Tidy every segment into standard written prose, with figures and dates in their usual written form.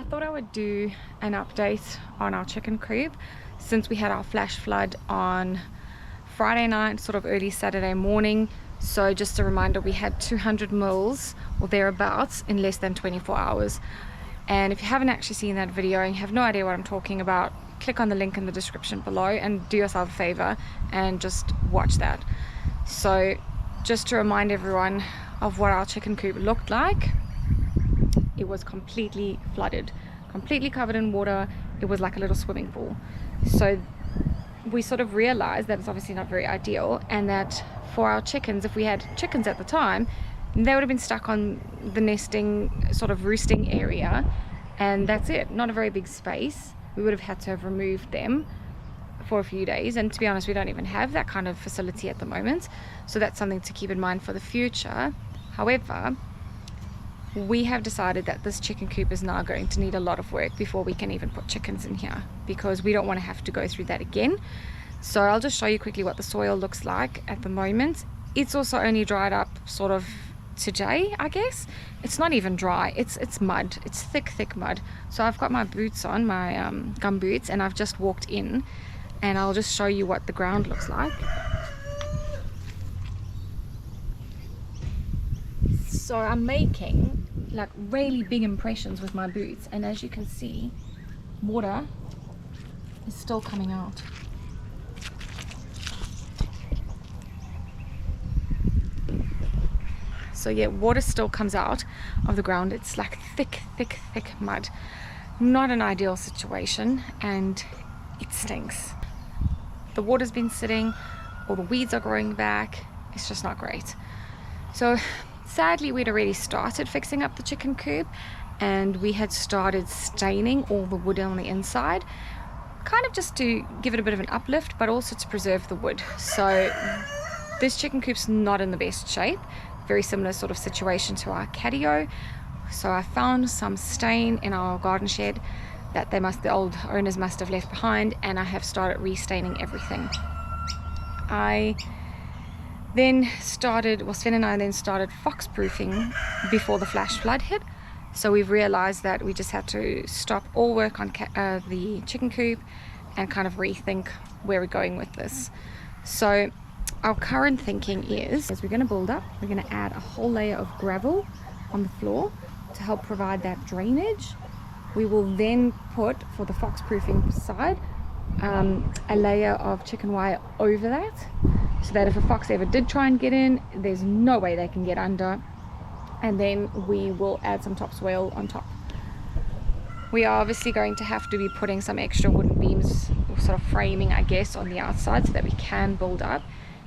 thought I would do an update on our chicken coop since we had our flash flood on Friday night, sort of early Saturday morning. So just a reminder, we had 200 mils or thereabouts in less than 24 hours. And if you haven't actually seen that video and you have no idea what I'm talking about, click on the link in the description below and do yourself a favor and just watch that. So just to remind everyone of what our chicken coop looked like, it was completely flooded, completely covered in water. It was like a little swimming pool. So we sort of realized that it's obviously not very ideal, and that for our chickens, if we had chickens at the time, they would have been stuck on the nesting, sort of roosting area, and that's it. Not a very big space. We would have had to have removed them for a few days, and to be honest, we don't even have that kind of facility at the moment, so that's something to keep in mind for the future. However, we have decided that this chicken coop is now going to need a lot of work before we can even put chickens in here, because we don't want to have to go through that again. So I'll just show you quickly what the soil looks like at the moment. It's also only dried up sort of today, I guess. It's not even dry, it's mud. It's thick mud. So I've got my boots on, my gum boots, and I've just walked in, and I'll just show you what the ground looks like. So I'm making like really big impressions with my boots, and as you can see, water is still coming out. So yeah, water still comes out of the ground. It's like thick mud. Not an ideal situation, and it stinks. The water's been sitting, all the weeds are growing back. It's just not great. So sadly, we'd already started fixing up the chicken coop, and we had started staining all the wood on the inside, kind of just to give it a bit of an uplift, but also to preserve the wood. So this chicken coop's not in the best shape. Very similar sort of situation to our catio. So I found some stain in our garden shed that the old owners must have left behind, and I have started restaining everything. Sven and I then started fox proofing before the flash flood hit. So we've realized that we just had to stop all work on the chicken coop and kind of rethink where we're going with this. So our current thinking is we're going to build up, we're going to add a whole layer of gravel on the floor to help provide that drainage. We will then put, for the fox proofing side, a layer of chicken wire over that, so that if a fox ever did try and get in, there's no way they can get under. And then we will add some topsoil on top. We are obviously going to have to be putting some extra wooden beams, or sort of framing, I guess, on the outside so that we can build up.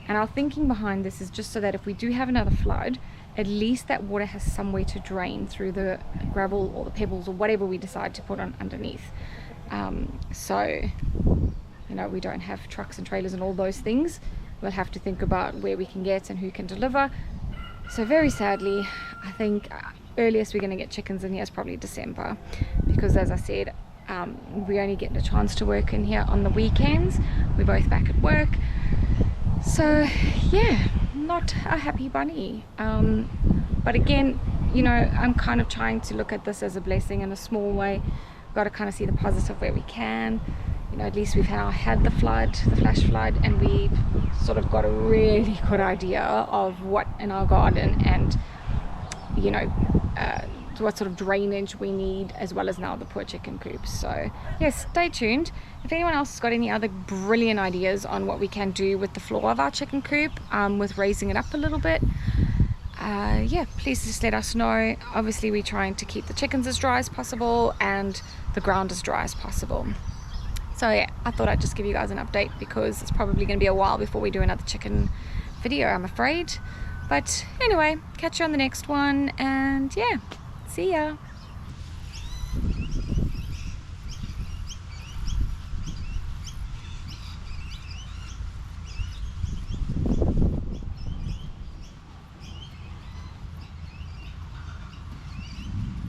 And our thinking behind this is just so that if we do have another flood, at least that water has somewhere to drain through the gravel or the pebbles or whatever we decide to put on underneath. So, you know, we don't have trucks and trailers and all those things. We'll have to think about where we can get and who can deliver. So very sadly, I think earliest we're going to get chickens in here is probably December, because as I said, we only get a chance to work in here on the weekends. We're both back at work. So yeah, not a happy bunny. But again, you know, I'm kind of trying to look at this as a blessing in a small way. We've got to kind of see the positive where we can. You know, at least we've had the flash flood, and we've sort of got a really good idea of what in our garden, and you know, what sort of drainage we need, as well as now the poor chicken coops. So yes, stay tuned. If anyone else has got any other brilliant ideas on what we can do with the floor of our chicken coop, with raising it up a little bit, yeah, please just let us know. Obviously we're trying to keep the chickens as dry as possible and the ground as dry as possible. So yeah, I thought I'd just give you guys an update, because it's probably going to be a while before we do another chicken video, I'm afraid. But anyway, catch you on the next one, and yeah, see ya.